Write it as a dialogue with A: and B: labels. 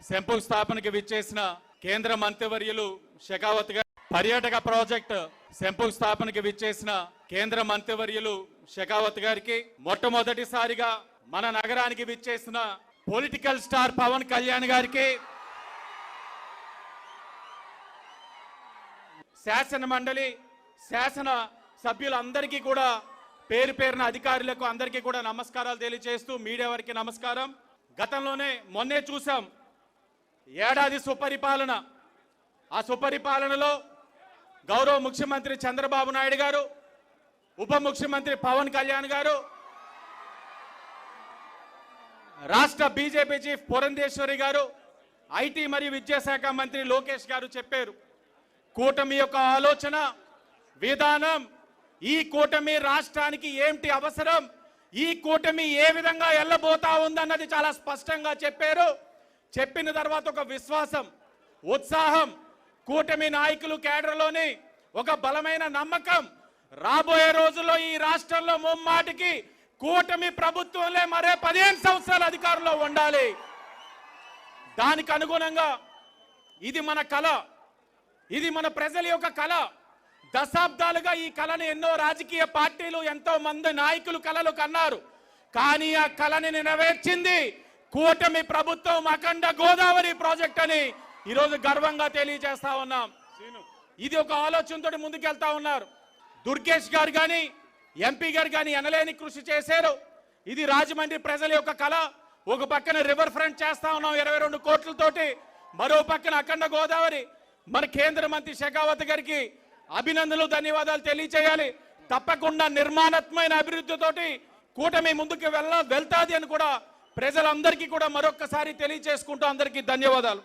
A: శంకుస్థాపనకి విచ్చేసిన కేంద్ర మంత్రివర్యులు షెకావత్ గారు, పర్యాటక ప్రాజెక్ట్ శంకుస్థాపనకి విచ్చేసిన కేంద్ర మంత్రివర్యులు షెకావత్ గారికి, మొట్టమొదటిసారిగా మన నగరానికి విచ్చేసిన పొలిటికల్ స్టార్ పవన్ కళ్యాణ్ గారికి, శాసన మండలి శాసన సభ్యులందరికీ కూడా పేరు పేరున అధికారులకు అందరికీ కూడా నమస్కారాలు తెలియజేస్తూ మీడియా వారికి నమస్కారం. గతంలోనే మొన్నే చూసాం ఏడాది సుపరిపాలన. ఆ సుపరిపాలనలో గౌరవ ముఖ్యమంత్రి చంద్రబాబు నాయుడు గారు, ఉప ముఖ్యమంత్రి పవన్ కళ్యాణ్ గారు, రాష్ట్ర బీజేపీ చీఫ్ పురంధేశ్వరి గారు, ఐటీ మరియు విద్యాశాఖ మంత్రి లోకేష్ గారు చెప్పారు, కూటమి యొక్క ఆలోచన విధానం, ఈ కూటమి రాష్ట్రానికి ఏమిటి అవసరం, ఈ కూటమి ఏ విధంగా వెళ్ళబోతా ఉందన్నది చాలా స్పష్టంగా చెప్పారు. చెప్పిన తర్వాత ఒక విశ్వాసం, ఉత్సాహం, కూటమి నాయకులు కేడర్లోని ఒక బలమైన నమ్మకం, రాబోయే రోజుల్లో ఈ రాష్ట్రంలో ముమ్మాటికి కూటమి ప్రభుత్వంలో మరే 15 సంవత్సరాల అధికారంలో ఉండాలి. దానికి అనుగుణంగా ఇది మన కళ, ఇది మన ప్రజల యొక్క కళ. దశాబ్దాలుగా ఈ కళని ఎన్నో రాజకీయ పార్టీలు, ఎంతో మంది నాయకులు కళలు కన్నారు. కానీ ఆ కళని నెరవేర్చింది కూటమి ప్రభుత్వం. అఖండ గోదావరి ప్రాజెక్ట్ అని ఈరోజు గర్వంగా తెలియజేస్తా ఉన్నాం. ఇది ఒక ఆలోచనతో ముందుకెళ్తా ఉన్నారు. దుర్గేష్ గారు కానీ ఎంపీ గారు కానీ ఎనలేని కృషి చేశారు. ఇది రాజమండ్రి ప్రజల యొక్క కళ. ఒక పక్కన రివర్ ఫ్రంట్ చేస్తా ఉన్నాం 22 కోట్లతోటి, మరో పక్కన అఖండ గోదావరి. మన కేంద్ర మంత్రి షెకావత్ గారికి అభినందనలు, ధన్యవాదాలు తెలియచేయాలి. తప్పకుండా నిర్మాణాత్మకమైన అభివృద్ధితోటి కూటమి ముందుకు వెళ్తాది అని కూడా ప్రజలందరికీ కూడా మరొక్కసారి తెలియజేసుకుంటూ అందరికీ ధన్యవాదాలు.